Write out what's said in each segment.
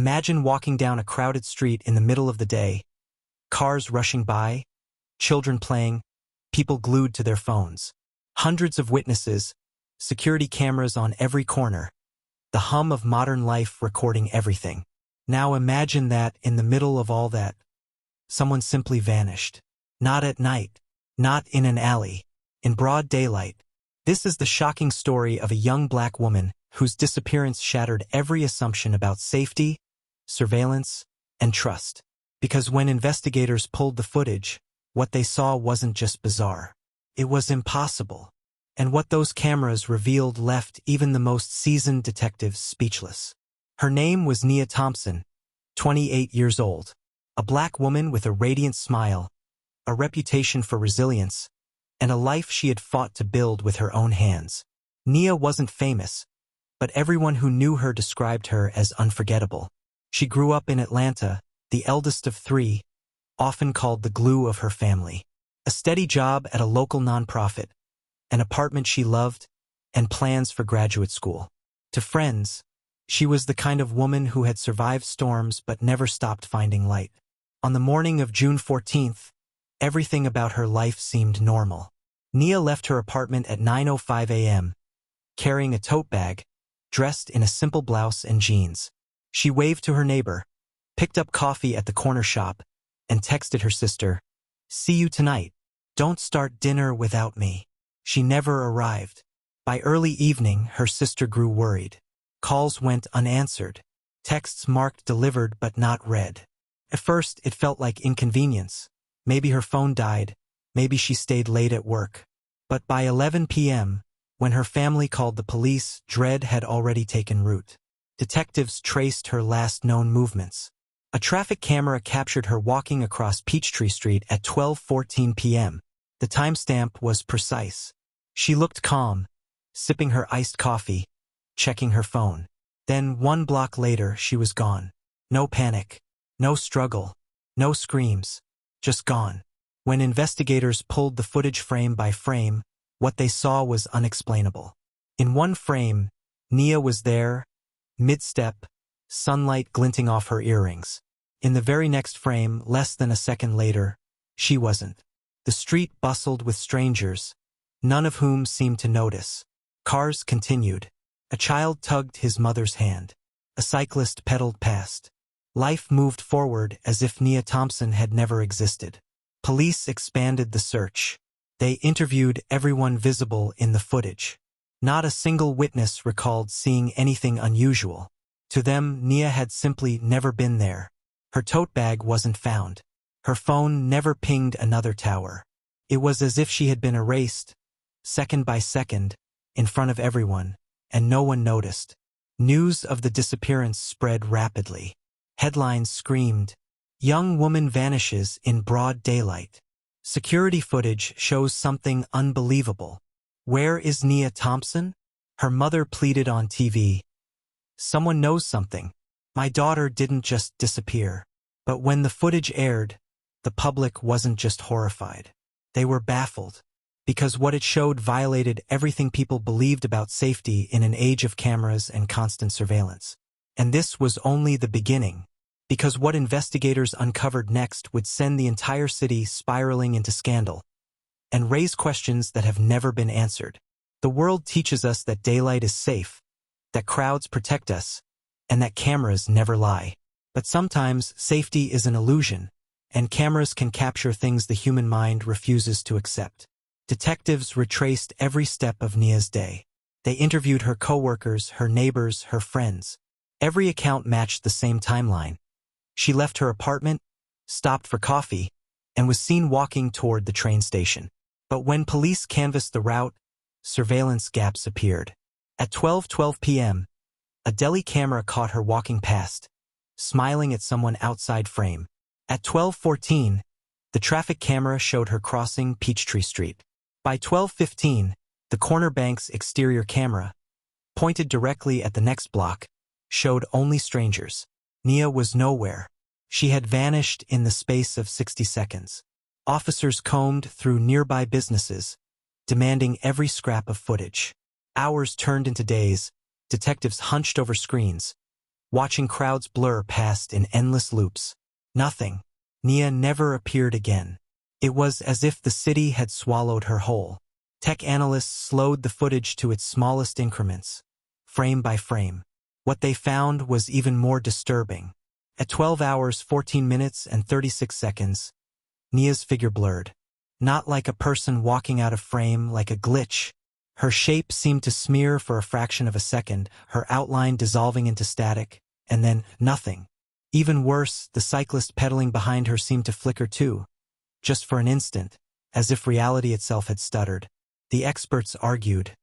Imagine walking down a crowded street in the middle of the day, cars rushing by, children playing, people glued to their phones. Hundreds of witnesses, security cameras on every corner, the hum of modern life recording everything. Now imagine that in the middle of all that, someone simply vanished. Not at night, not in an alley, in broad daylight. This is the shocking story of a young black woman whose disappearance shattered every assumption about safety, surveillance, and trust. Because when investigators pulled the footage, what they saw wasn't just bizarre. It was impossible. And what those cameras revealed left even the most seasoned detectives speechless. Her name was Nia Thompson, 28 years old, a black woman with a radiant smile, a reputation for resilience, and a life she had fought to build with her own hands. Nia wasn't famous, but everyone who knew her described her as unforgettable. She grew up in Atlanta, the eldest of three, often called the glue of her family. A steady job at a local nonprofit, an apartment she loved, and plans for graduate school. To friends, she was the kind of woman who had survived storms but never stopped finding light. On the morning of June 14th, everything about her life seemed normal. Nia left her apartment at 9:05 a.m., carrying a tote bag, dressed in a simple blouse and jeans. She waved to her neighbor, picked up coffee at the corner shop, and texted her sister, "See you tonight. Don't start dinner without me." She never arrived. By early evening, her sister grew worried. Calls went unanswered. Texts marked delivered but not read. At first, it felt like inconvenience. Maybe her phone died. Maybe she stayed late at work. But by 11 p.m., when her family called the police, dread had already taken root. Detectives traced her last known movements. A traffic camera captured her walking across Peachtree Street at 12:14 p.m. The timestamp was precise. She looked calm, sipping her iced coffee, checking her phone. Then 1 block later, she was gone. No panic, no struggle, no screams, just gone. When investigators pulled the footage frame by frame, what they saw was unexplainable. In one frame, Nia was there, mid-step, sunlight glinting off her earrings. In the very next frame, less than a second later, she wasn't. The street bustled with strangers, none of whom seemed to notice. Cars continued. A child tugged his mother's hand. A cyclist pedaled past. Life moved forward as if Nia Thompson had never existed. Police expanded the search. They interviewed everyone visible in the footage. Not a single witness recalled seeing anything unusual. To them, Nia had simply never been there. Her tote bag wasn't found. Her phone never pinged another tower. It was as if she had been erased, second by second, in front of everyone, and no one noticed. News of the disappearance spread rapidly. Headlines screamed, "Young woman vanishes in broad daylight." Security footage shows something unbelievable. "Where is Nia Thompson?" Her mother pleaded on TV. "Someone knows something. My daughter didn't just disappear." But when the footage aired, the public wasn't just horrified. They were baffled, because what it showed violated everything people believed about safety in an age of cameras and constant surveillance. And this was only the beginning, because what investigators uncovered next would send the entire city spiraling into scandal and raise questions that have never been answered. The world teaches us that daylight is safe, that crowds protect us, and that cameras never lie. But sometimes safety is an illusion, and cameras can capture things the human mind refuses to accept. Detectives retraced every step of Nia's day. They interviewed her coworkers, her neighbors, her friends. Every account matched the same timeline. She left her apartment, stopped for coffee, and was seen walking toward the train station. But when police canvassed the route, surveillance gaps appeared. At 12:12 p.m., a deli camera caught her walking past, smiling at someone outside frame. At 12:14, the traffic camera showed her crossing Peachtree Street. By 12:15, the corner bank's exterior camera, pointed directly at the next block, showed only strangers. Nia was nowhere. She had vanished in the space of 60 seconds. Officers combed through nearby businesses, demanding every scrap of footage. Hours turned into days. Detectives hunched over screens, watching crowds blur past in endless loops. Nothing. Nia never appeared again. It was as if the city had swallowed her whole. Tech analysts slowed the footage to its smallest increments, frame by frame. What they found was even more disturbing. At 12 hours, 14 minutes, and 36 seconds, Nia's figure blurred. Not like a person walking out of frame, like a glitch. Her shape seemed to smear for a fraction of a second, her outline dissolving into static, and then nothing. Even worse, the cyclist pedaling behind her seemed to flicker too, just for an instant, as if reality itself had stuttered. The experts argued.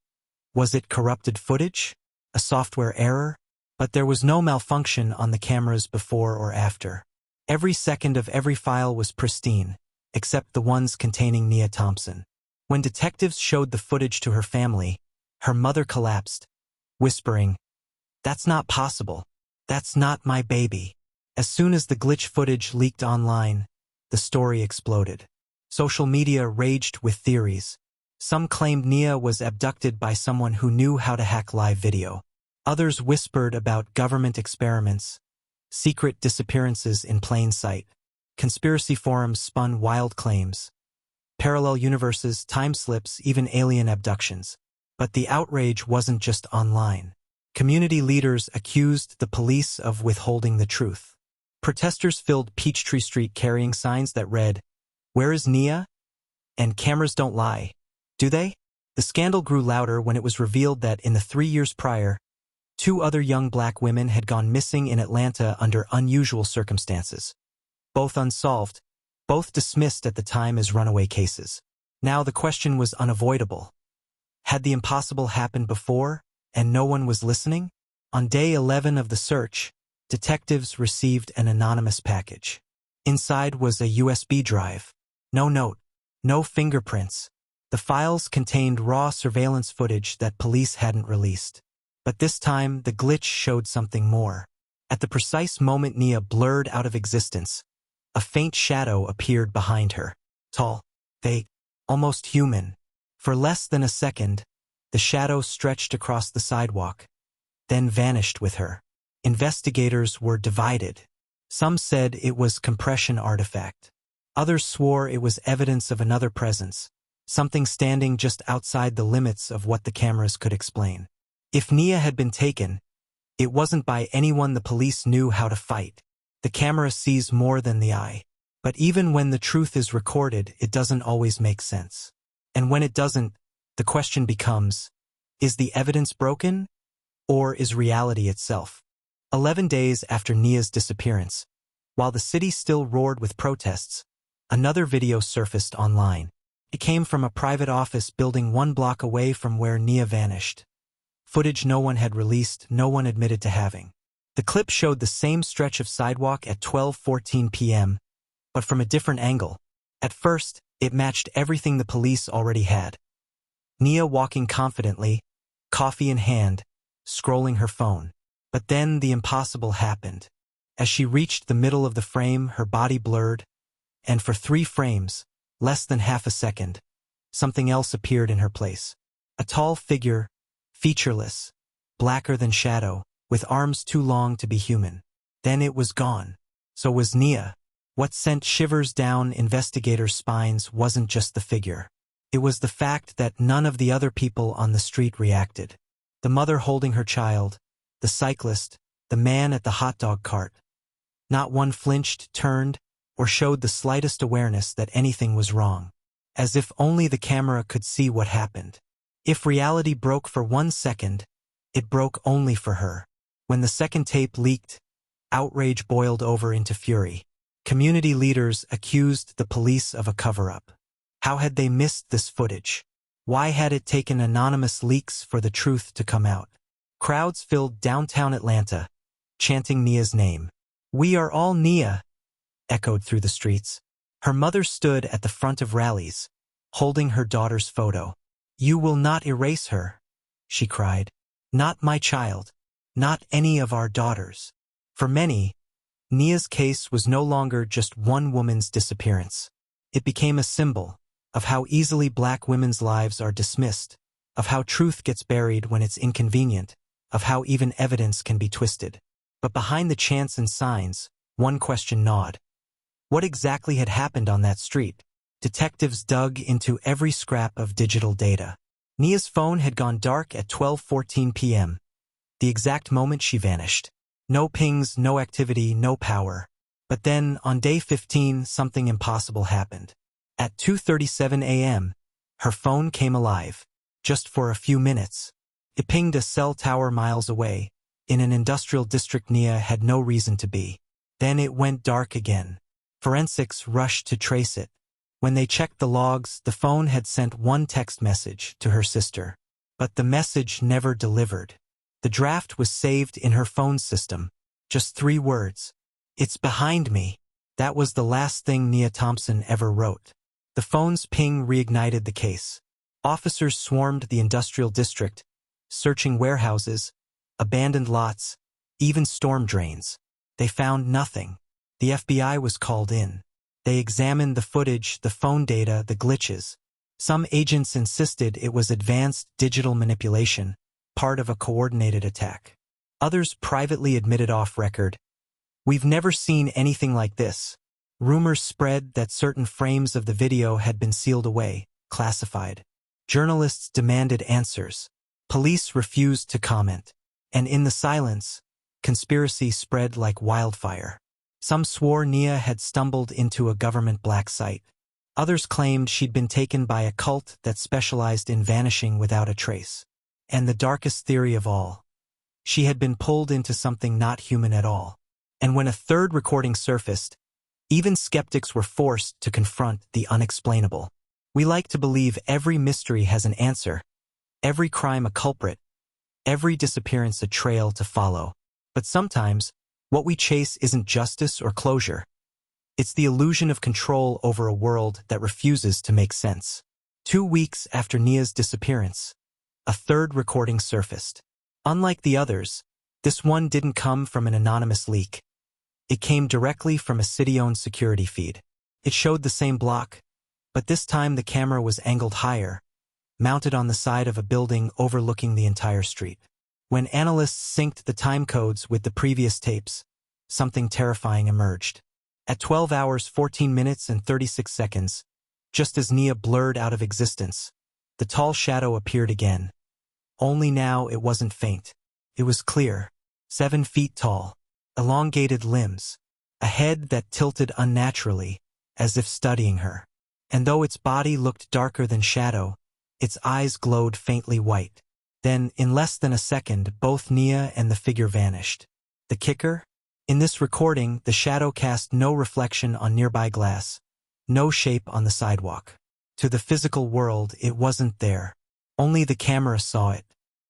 Was it corrupted footage? A software error? But there was no malfunction on the cameras before or after. Every second of every file was pristine, except the ones containing Nia Thompson. When detectives showed the footage to her family, her mother collapsed, whispering, "That's not possible. That's not my baby." As soon as the glitch footage leaked online, the story exploded. Social media raged with theories. Some claimed Nia was abducted by someone who knew how to hack live video. Others whispered about government experiments, secret disappearances in plain sight. Conspiracy forums spun wild claims. Parallel universes, time slips, even alien abductions. But the outrage wasn't just online. Community leaders accused the police of withholding the truth. Protesters filled Peachtree Street carrying signs that read, "Where is Nia?" and "Cameras don't lie, do they?" The scandal grew louder when it was revealed that in the 3 years prior, 2 other young black women had gone missing in Atlanta under unusual circumstances. Both unsolved, both dismissed at the time as runaway cases. Now the question was unavoidable. Had the impossible happened before, and no one was listening? On day 11 of the search, detectives received an anonymous package. Inside was a USB drive. No note, no fingerprints. The files contained raw surveillance footage that police hadn't released. But this time, the glitch showed something more. At the precise moment Nia blurred out of existence, a faint shadow appeared behind her. Tall, vague, almost human. For less than a second, the shadow stretched across the sidewalk, then vanished with her. Investigators were divided. Some said it was compression artifact. Others swore it was evidence of another presence, something standing just outside the limits of what the cameras could explain. If Nia had been taken, it wasn't by anyone the police knew how to fight. The camera sees more than the eye. But even when the truth is recorded, it doesn't always make sense. And when it doesn't, the question becomes, is the evidence broken, or is reality itself? 11 days after Nia's disappearance, while the city still roared with protests, another video surfaced online. It came from a private office building 1 block away from where Nia vanished. Footage no one had released, no one admitted to having. The clip showed the same stretch of sidewalk at 12:14 p.m., but from a different angle. At first, it matched everything the police already had. Nia walking confidently, coffee in hand, scrolling her phone. But then the impossible happened. As she reached the middle of the frame, her body blurred, and for 3 frames, less than half a second, something else appeared in her place. A tall figure, featureless, blacker than shadow, with arms too long to be human. Then it was gone. So was Nia. What sent shivers down investigators' spines wasn't just the figure. It was the fact that none of the other people on the street reacted. The mother holding her child, the cyclist, the man at the hot dog cart. Not one flinched, turned, or showed the slightest awareness that anything was wrong. As if only the camera could see what happened. If reality broke for 1 second, it broke only for her. When the second tape leaked, outrage boiled over into fury. Community leaders accused the police of a cover-up. How had they missed this footage? Why had it taken anonymous leaks for the truth to come out? Crowds filled downtown Atlanta, chanting Nia's name. "We are all Nia," echoed through the streets. Her mother stood at the front of rallies, holding her daughter's photo. "You will not erase her," she cried. "Not my child. Not any of our daughters." For many, Nia's case was no longer just one woman's disappearance. It became a symbol of how easily black women's lives are dismissed, of how truth gets buried when it's inconvenient, of how even evidence can be twisted. But behind the chants and signs, one question gnawed. What exactly had happened on that street? Detectives dug into every scrap of digital data. Nia's phone had gone dark at 12:14 p.m., the exact moment she vanished. No pings, no activity, no power. But then, on day 15, something impossible happened. At 2:37 a.m., her phone came alive, just for a few minutes. It pinged a cell tower miles away, in an industrial district Nia had no reason to be. Then it went dark again. Forensics rushed to trace it. When they checked the logs, the phone had sent one text message to her sister. But the message never delivered. The draft was saved in her phone system. Just 3 words. "It's behind me." That was the last thing Nia Thompson ever wrote. The phone's ping reignited the case. Officers swarmed the industrial district, searching warehouses, abandoned lots, even storm drains. They found nothing. The FBI was called in. They examined the footage, the phone data, the glitches. Some agents insisted it was advanced digital manipulation, part of a coordinated attack. Others privately admitted off record, "We've never seen anything like this." Rumors spread that certain frames of the video had been sealed away, classified. Journalists demanded answers. Police refused to comment. And in the silence, conspiracy spread like wildfire. Some swore Nia had stumbled into a government black site. Others claimed she'd been taken by a cult that specialized in vanishing without a trace. And the darkest theory of all, she had been pulled into something not human at all. And when a third recording surfaced, even skeptics were forced to confront the unexplainable. We like to believe every mystery has an answer, every crime a culprit, every disappearance a trail to follow. But sometimes, what we chase isn't justice or closure. It's the illusion of control over a world that refuses to make sense. 2 weeks after Nia's disappearance, a third recording surfaced. Unlike the others, this one didn't come from an anonymous leak. It came directly from a city-owned security feed. It showed the same block, but this time the camera was angled higher, mounted on the side of a building overlooking the entire street. When analysts synced the time codes with the previous tapes, something terrifying emerged. At 12 hours 14 minutes and 36 seconds, just as Nia blurred out of existence, the tall shadow appeared again. Only now it wasn't faint. It was clear, 7 feet tall, elongated limbs, a head that tilted unnaturally, as if studying her. And though its body looked darker than shadow, its eyes glowed faintly white. Then, in less than a second, both Nia and the figure vanished. The kicker? In this recording, the shadow cast no reflection on nearby glass, no shape on the sidewalk. To the physical world, it wasn't there. Only the camera saw it.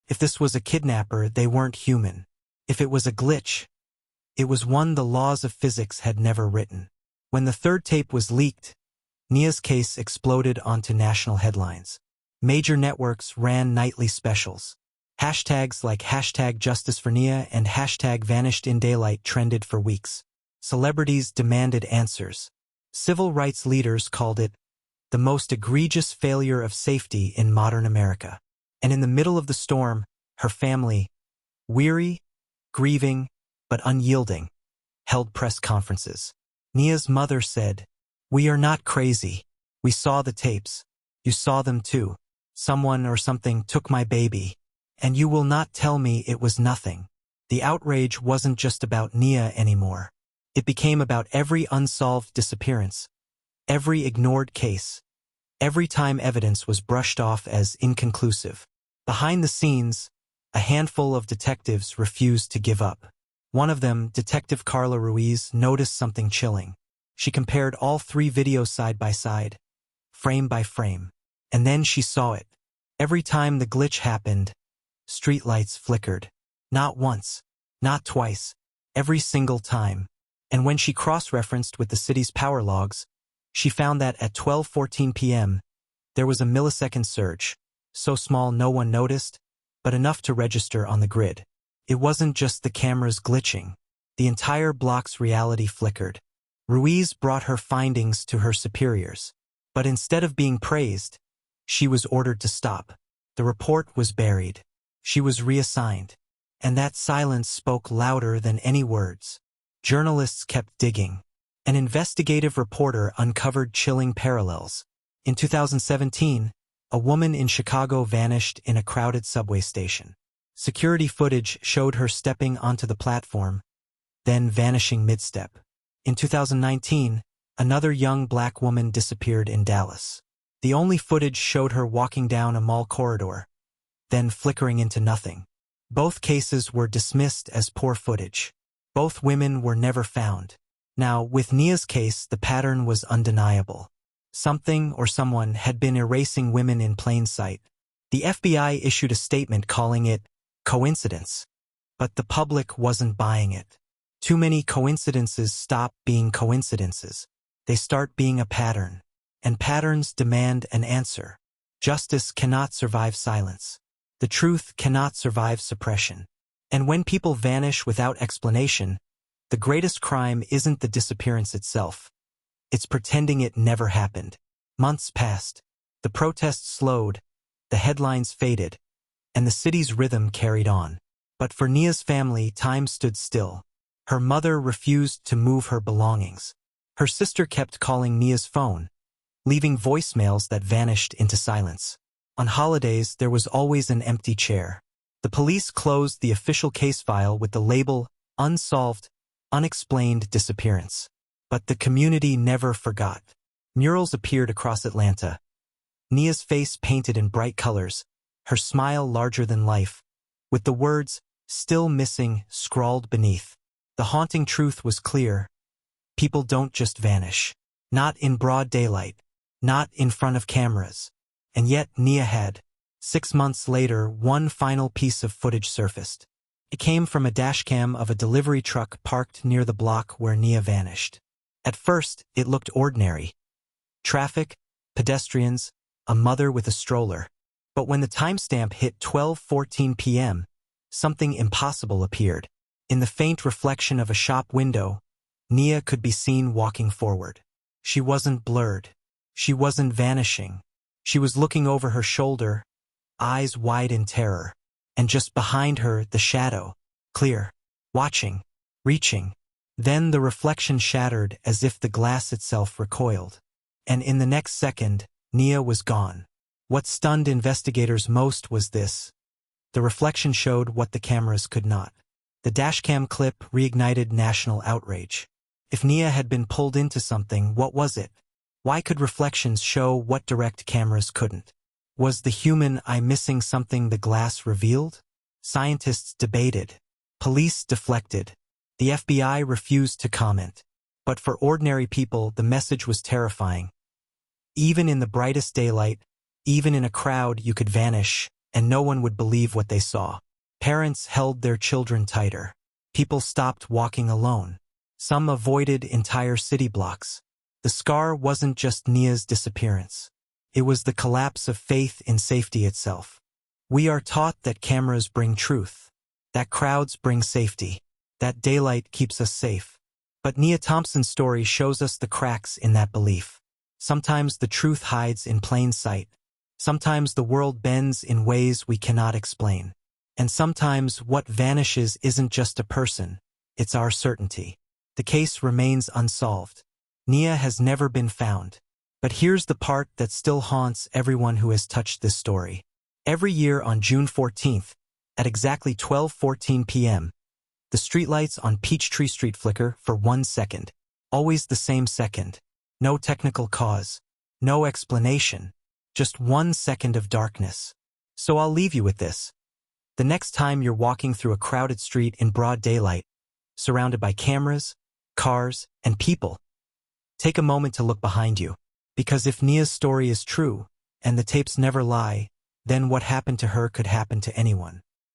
If this was a kidnapper, they weren't human. If it was a glitch, it was one the laws of physics had never written. When the third tape was leaked, Nia's case exploded onto national headlines. Major networks ran nightly specials. Hashtags like #JusticeForNia and #VanishedInDaylight trended for weeks. Celebrities demanded answers. Civil rights leaders called it the most egregious failure of safety in modern America. And in the middle of the storm, her family, weary, grieving, but unyielding, held press conferences. Nia's mother said, "We are not crazy. We saw the tapes. You saw them too. Someone or something took my baby. And you will not tell me it was nothing." The outrage wasn't just about Nia anymore. It became about every unsolved disappearance, every ignored case, every time evidence was brushed off as inconclusive. Behind the scenes, a handful of detectives refused to give up. One of them, Detective Carla Ruiz, noticed something chilling. She compared all 3 videos side by side, frame by frame. And then she saw it. Every time the glitch happened, streetlights flickered. Not once, not twice, every single time. And when she cross-referenced with the city's power logs, she found that at 12:14 p.m., there was a millisecond surge, so small no one noticed, but enough to register on the grid. It wasn't just the cameras glitching. The entire block's reality flickered. Ruiz brought her findings to her superiors. But instead of being praised, she was ordered to stop. The report was buried. She was reassigned. And that silence spoke louder than any words. Journalists kept digging. An investigative reporter uncovered chilling parallels. In 2017, a woman in Chicago vanished in a crowded subway station. Security footage showed her stepping onto the platform, then vanishing mid-step. In 2019, another young black woman disappeared in Dallas. The only footage showed her walking down a mall corridor, then flickering into nothing. Both cases were dismissed as poor footage. Both women were never found. Now, with Nia's case, the pattern was undeniable. Something or someone had been erasing women in plain sight. The FBI issued a statement calling it coincidence, but the public wasn't buying it. Too many coincidences stop being coincidences. They start being a pattern, and patterns demand an answer. Justice cannot survive silence. The truth cannot survive suppression. And when people vanish without explanation, the greatest crime isn't the disappearance itself. It's pretending it never happened. Months passed. The protests slowed, the headlines faded, and the city's rhythm carried on. But for Nia's family, time stood still. Her mother refused to move her belongings. Her sister kept calling Nia's phone, leaving voicemails that vanished into silence. On holidays, there was always an empty chair. The police closed the official case file with the label unsolved, unexplained disappearance. But the community never forgot. Murals appeared across Atlanta. Nia's face painted in bright colors, her smile larger than life, with the words, "Still missing," scrawled beneath. The haunting truth was clear. People don't just vanish. Not in broad daylight. Not in front of cameras. And yet Nia had. 6 months later, one final piece of footage surfaced. It came from a dashcam of a delivery truck parked near the block where Nia vanished. At first, it looked ordinary. Traffic, pedestrians, a mother with a stroller. But when the timestamp hit 12:14 p.m., something impossible appeared. In the faint reflection of a shop window, Nia could be seen walking forward. She wasn't blurred. She wasn't vanishing. She was looking over her shoulder, eyes wide in terror. And just behind her, the shadow, clear, watching, reaching. Then the reflection shattered as if the glass itself recoiled. And in the next second, Nia was gone. What stunned investigators most was this. The reflection showed what the cameras could not. The dashcam clip reignited national outrage. If Nia had been pulled into something, what was it? Why could reflections show what direct cameras couldn't? Was the human eye missing something the glass revealed? Scientists debated. Police deflected. The FBI refused to comment. But for ordinary people, the message was terrifying. Even in the brightest daylight, even in a crowd, you could vanish, and no one would believe what they saw. Parents held their children tighter. People stopped walking alone. Some avoided entire city blocks. The scar wasn't just Nia's disappearance. It was the collapse of faith in safety itself. We are taught that cameras bring truth, that crowds bring safety, that daylight keeps us safe. But Nia Thompson's story shows us the cracks in that belief. Sometimes the truth hides in plain sight. Sometimes the world bends in ways we cannot explain. And sometimes what vanishes isn't just a person, it's our certainty. The case remains unsolved. Nia has never been found. But here's the part that still haunts everyone who has touched this story. Every year on June 14th, at exactly 12:14 p.m., the streetlights on Peachtree Street flicker for 1 second. Always the same second. No technical cause. No explanation. Just 1 second of darkness. So I'll leave you with this. The next time you're walking through a crowded street in broad daylight, surrounded by cameras, cars, and people, take a moment to look behind you. Because if Nia's story is true, and the tapes never lie, then what happened to her could happen to anyone.